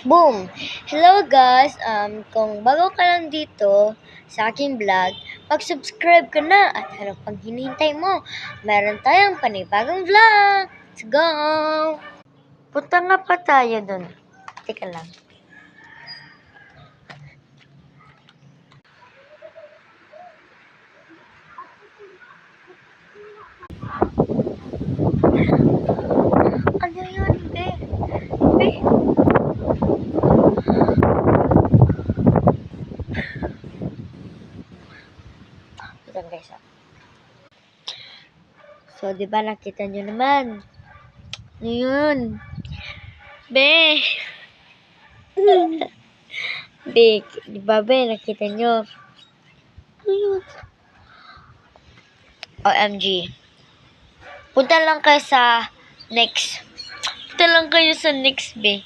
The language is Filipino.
Boom! Hello guys! Kung bago ka lang dito sa aking vlog, mag-subscribe ka na at ano pang hinihintay mo? Meron tayong panibagong vlog! Let's go! Punta nga pa tayo dun. Teka lang. Ano yun, be? Be? Ito guys, So, di ba nakita nyo naman? Ano yun? Be! Be, di ba be, nakita nyo? Ano yun? OMG. Punta lang kayo sa next. Punta lang kayo sa next, be.